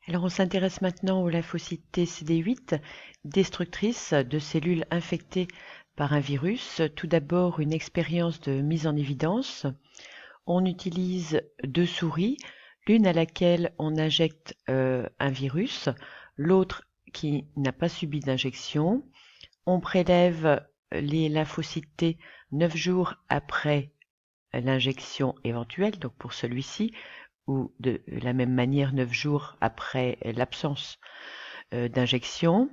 Alors on s'intéresse maintenant aux lymphocytes T CD8, destructrices de cellules infectées par un virus. Tout d'abord, une expérience de mise en évidence. On utilise deux souris, l'une à laquelle on injecte un virus, l'autre qui n'a pas subi d'injection. On prélève les lymphocytes T 9 jours après l'injection éventuelle, donc pour celui-ci, ou de la même manière 9 jours après l'absence d'injection.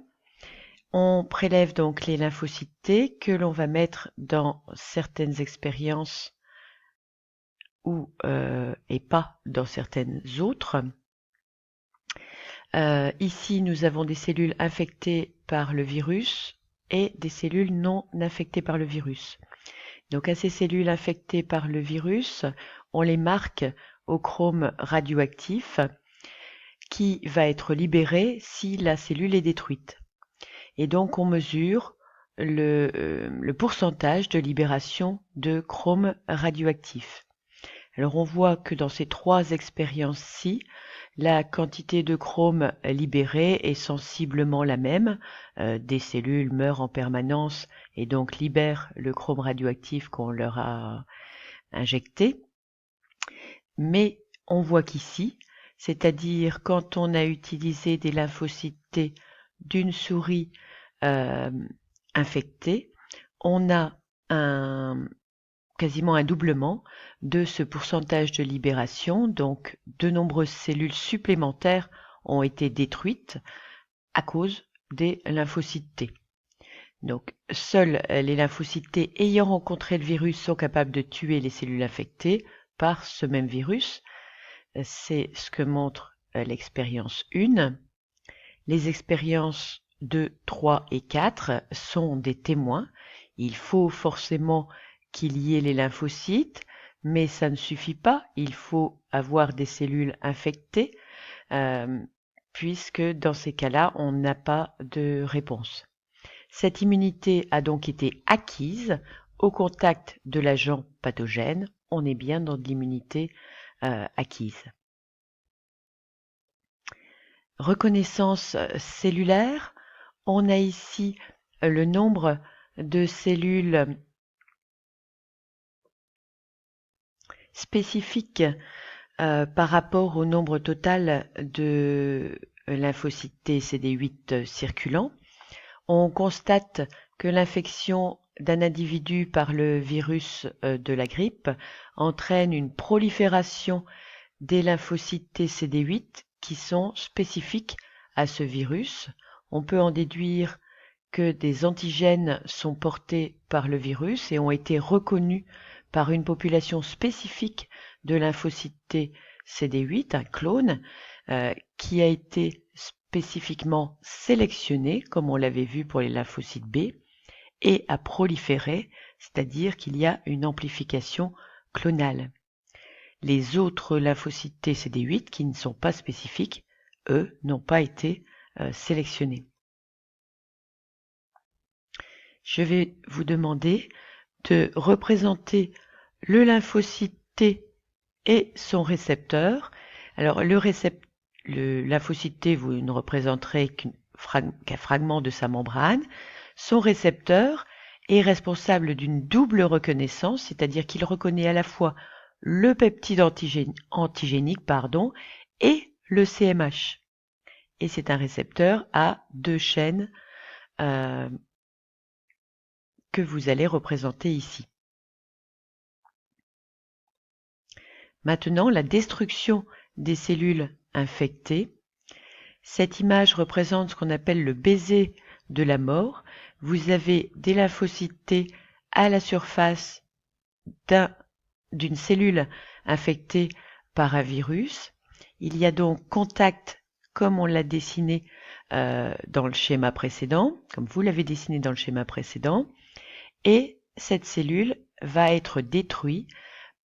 On prélève donc les lymphocytes T que l'on va mettre dans certaines expériences ou et pas dans certaines autres. Ici, nous avons des cellules infectées par le virus et des cellules non infectées par le virus. Donc à ces cellules infectées par le virus, on les marque au chrome radioactif qui va être libéré si la cellule est détruite. Et donc on mesure le pourcentage de libération de chrome radioactif. Alors on voit que dans ces trois expériences-ci, la quantité de chrome libérée est sensiblement la même. Des cellules meurent en permanence et donc libèrent le chrome radioactif qu'on leur a injecté. Mais on voit qu'ici, c'est-à-dire quand on a utilisé des lymphocytes T d'une souris infectée, on a quasiment un doublement de ce pourcentage de libération, donc de nombreuses cellules supplémentaires ont été détruites à cause des lymphocytes T. Donc, seuls les lymphocytes T ayant rencontré le virus sont capables de tuer les cellules infectées par ce même virus. C'est ce que montre l'expérience 1. Les expériences 2, 3 et 4 sont des témoins. Il faut forcément qu'il y ait les lymphocytes, mais ça ne suffit pas. Il faut avoir des cellules infectées, puisque dans ces cas-là, on n'a pas de réponse. Cette immunité a donc été acquise au contact de l'agent pathogène. On est bien dans de l'immunité acquise. Reconnaissance cellulaire. On a ici le nombre de cellules spécifiques par rapport au nombre total de lymphocytes T CD8 circulants. On constate que l'infection d'un individu par le virus de la grippe entraîne une prolifération des lymphocytes T CD8 qui sont spécifiques à ce virus. On peut en déduire que des antigènes sont portés par le virus et ont été reconnus par une population spécifique de lymphocytes T CD8, un clone, qui a été spécifiquement sélectionné, comme on l'avait vu pour les lymphocytes B, et a proliféré, c'est-à-dire qu'il y a une amplification clonale. Les autres lymphocytes T CD8 qui ne sont pas spécifiques, eux, n'ont pas été sélectionnés. Je vais vous demander de représenter le lymphocyte T et son récepteur. Alors le lymphocyte T, vous ne représenterez qu'un fragment de sa membrane. Son récepteur est responsable d'une double reconnaissance, c'est-à-dire qu'il reconnaît à la fois le peptide antigénique et le CMH. Et c'est un récepteur à deux chaînes que vous allez représenter ici. Maintenant, la destruction des cellules infectées. Cette image représente ce qu'on appelle le baiser de la mort. Vous avez des lymphocytes T à la surface d'une cellule infectée par un virus. Il y a donc contact, comme on l'a dessiné dans le schéma précédent, comme vous l'avez dessiné dans le schéma précédent, et cette cellule va être détruite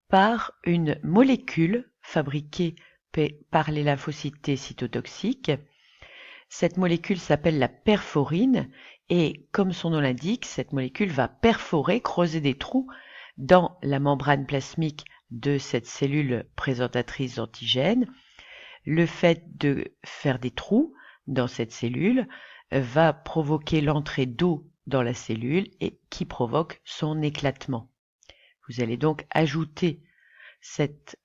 par une molécule fabriquée par les lymphocytes T cytotoxiques. Cette molécule s'appelle la perforine et, comme son nom l'indique, cette molécule va perforer, creuser des trous dans la membrane plasmique de cette cellule présentatrice d'antigènes, Le fait de faire des trous dans cette cellule va provoquer l'entrée d'eau dans la cellule et qui provoque son éclatement. Vous allez donc ajouter cette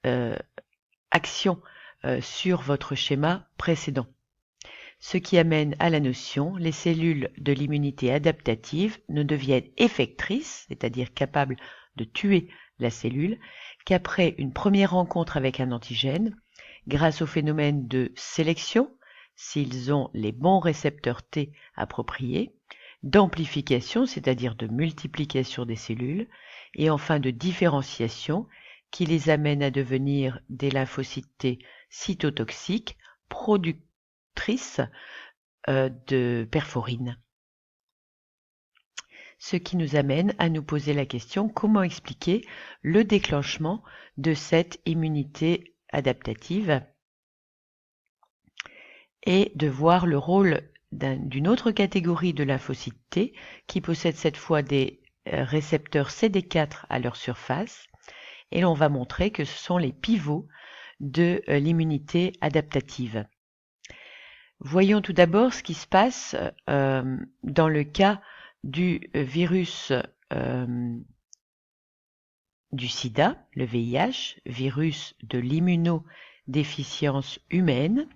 action sur votre schéma précédent. Ce qui amène à la notion, les cellules de l'immunité adaptative ne deviennent effectrices, c'est-à-dire capables de tuer la cellule, qu'après une première rencontre avec un antigène, grâce au phénomène de sélection, s'ils ont les bons récepteurs T appropriés, d'amplification, c'est-à-dire de multiplication des cellules, et enfin de différenciation, qui les amène à devenir des lymphocytes T cytotoxiques, productrices de perforine. Ce qui nous amène à nous poser la question, comment expliquer le déclenchement de cette immunité adaptative et de voir le rôle d'une autre catégorie de lymphocytes T qui possède cette fois des récepteurs CD4 à leur surface, et l'on va montrer que ce sont les pivots de l'immunité adaptative. Voyons tout d'abord ce qui se passe dans le cas du virus du sida, le VIH, virus de l'immunodéficience humaine.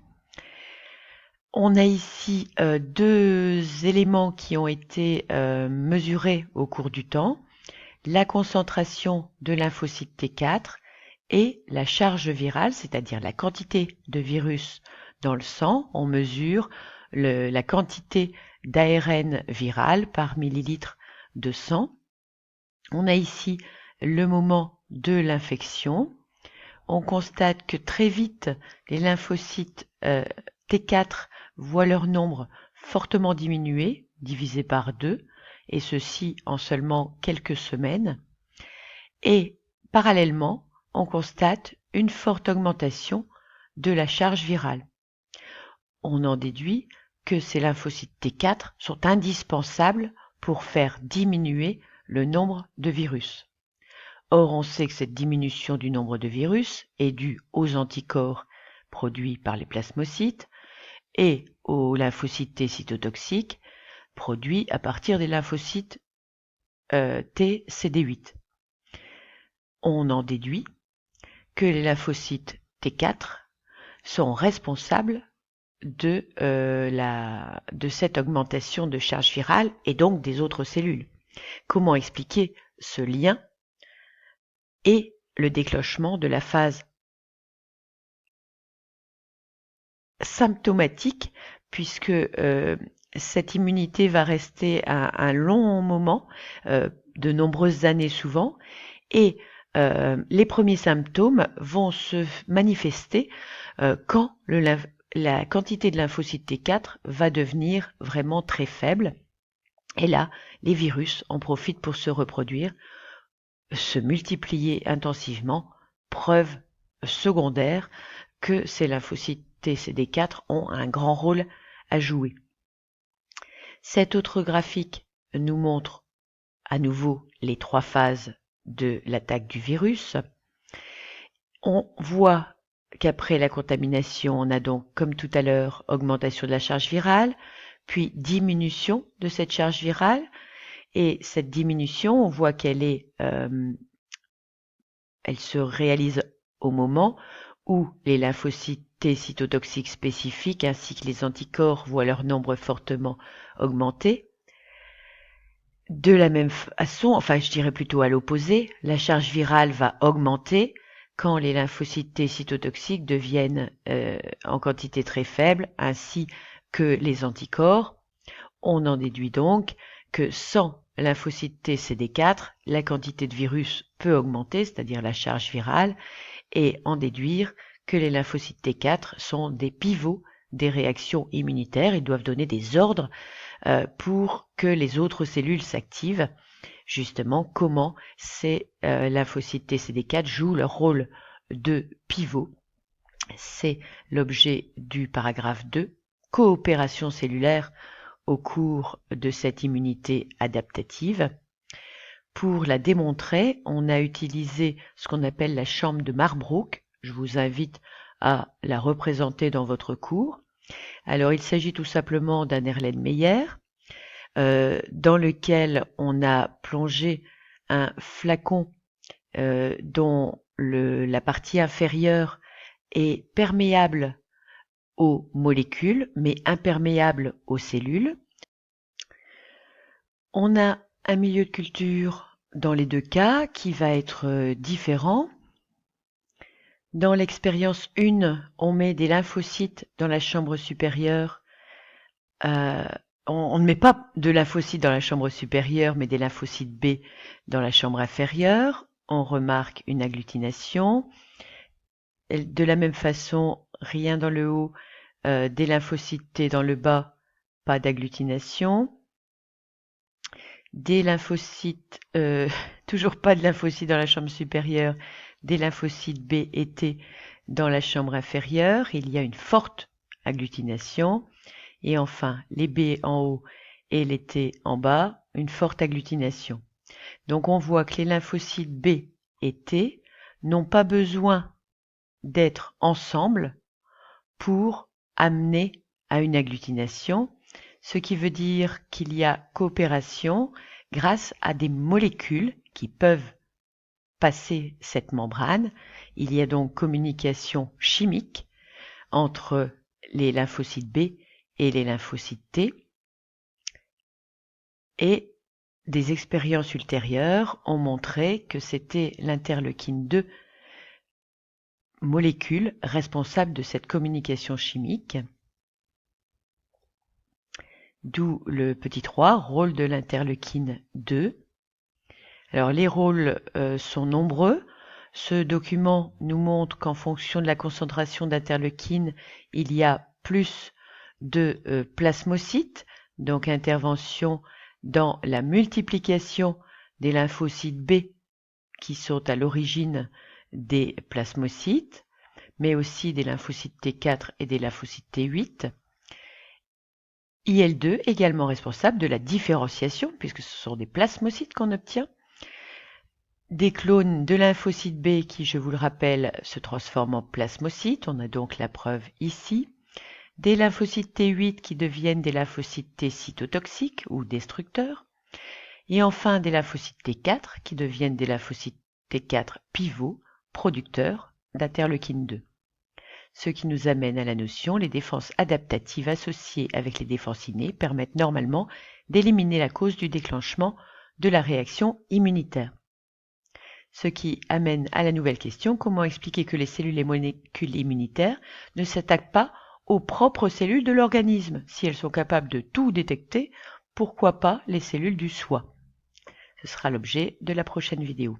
On a ici deux éléments qui ont été mesurés au cours du temps, la concentration de lymphocyte T4 et la charge virale, c'est-à-dire la quantité de virus dans le sang. On mesure la quantité d'ARN viral par millilitre de sang. On a ici le moment de l'infection. On constate que très vite, les lymphocytes T4 voient leur nombre fortement diminuer, divisé par 2, et ceci en seulement quelques semaines. Et parallèlement, on constate une forte augmentation de la charge virale. On en déduit que ces lymphocytes T4 sont indispensables pour faire diminuer le nombre de virus. Or, on sait que cette diminution du nombre de virus est due aux anticorps produits par les plasmocytes et aux lymphocytes T cytotoxiques produits à partir des lymphocytes T CD8. On en déduit que les lymphocytes T4 sont responsables de cette augmentation de charge virale et donc des autres cellules. Comment expliquer ce lien et le déclenchement de la phase symptomatique, puisque cette immunité va rester un long moment, de nombreuses années souvent, et les premiers symptômes vont se manifester quand la quantité de lymphocytes T4 va devenir vraiment très faible. Et là, les virus en profitent pour se reproduire, se multiplier intensivement, preuve secondaire que ces lymphocytes T CD4 ont un grand rôle à jouer. Cet autre graphique nous montre à nouveau les trois phases de l'attaque du virus. On voit qu'après la contamination, on a donc, comme tout à l'heure, augmentation de la charge virale, puis diminution de cette charge virale. Et cette diminution, on voit qu'elle se réalise au moment où les lymphocytes T cytotoxiques spécifiques ainsi que les anticorps voient leur nombre fortement augmenter. De la même façon, enfin je dirais plutôt à l'opposé, la charge virale va augmenter quand les lymphocytes T cytotoxiques deviennent en quantité très faible, ainsi que les anticorps. On en déduit donc que sans lymphocytes T CD4, la quantité de virus peut augmenter, c'est-à-dire la charge virale, et en déduire que les lymphocytes T4 sont des pivots des réactions immunitaires. Ils doivent donner des ordres pour que les autres cellules s'activent. Justement, comment ces lymphocytes T CD4 jouent leur rôle de pivot. C'est l'objet du paragraphe 2, coopération cellulaire au cours de cette immunité adaptative. Pour la démontrer, on a utilisé ce qu'on appelle la chambre de Marbrook. Je vous invite à la représenter dans votre cours. Alors, il s'agit tout simplement d'un Erlenmeyer dans lequel on a plongé un flacon dont la partie inférieure est perméable aux molécules, mais imperméable aux cellules. On a un milieu de culture dans les deux cas qui va être différent. Dans l'expérience 1, on met des lymphocytes dans la chambre supérieure. On ne met pas de lymphocytes dans la chambre supérieure, mais des lymphocytes B dans la chambre inférieure. On remarque une agglutination. De la même façon, rien dans le haut, des lymphocytes T dans le bas, pas d'agglutination. Des lymphocytes, toujours pas de lymphocytes dans la chambre supérieure, des lymphocytes B et T dans la chambre inférieure. Il y a une forte agglutination. Et enfin, les B en haut et les T en bas, une forte agglutination. Donc on voit que les lymphocytes B et T n'ont pas besoin d'être ensemble pour amener à une agglutination, ce qui veut dire qu'il y a coopération grâce à des molécules qui peuvent passer cette membrane. Il y a donc communication chimique entre les lymphocytes B et les lymphocytes T. Et des expériences ultérieures ont montré que c'était l'interleukine 2 molécule responsable de cette communication chimique. D'où le petit 3, rôle de l'interleukine 2. Alors les rôles sont nombreux. Ce document nous montre qu'en fonction de la concentration d'interleukine, il y a plus de plasmocytes, donc intervention dans la multiplication des lymphocytes B qui sont à l'origine des plasmocytes, mais aussi des lymphocytes T4 et des lymphocytes T8. IL2 également responsable de la différenciation, puisque ce sont des plasmocytes qu'on obtient. Des clones de lymphocytes B qui, je vous le rappelle, se transforment en plasmocytes, on a donc la preuve ici. Des lymphocytes T8 qui deviennent des lymphocytes T cytotoxiques ou destructeurs. Et enfin des lymphocytes T4 qui deviennent des lymphocytes T4 pivots, producteurs d'interleukine 2. Ce qui nous amène à la notion, les défenses adaptatives associées avec les défenses innées permettent normalement d'éliminer la cause du déclenchement de la réaction immunitaire. Ce qui amène à la nouvelle question, comment expliquer que les cellules et molécules immunitaires ne s'attaquent pas aux propres cellules de l'organisme? Si elles sont capables de tout détecter, pourquoi pas les cellules du soi? Ce sera l'objet de la prochaine vidéo.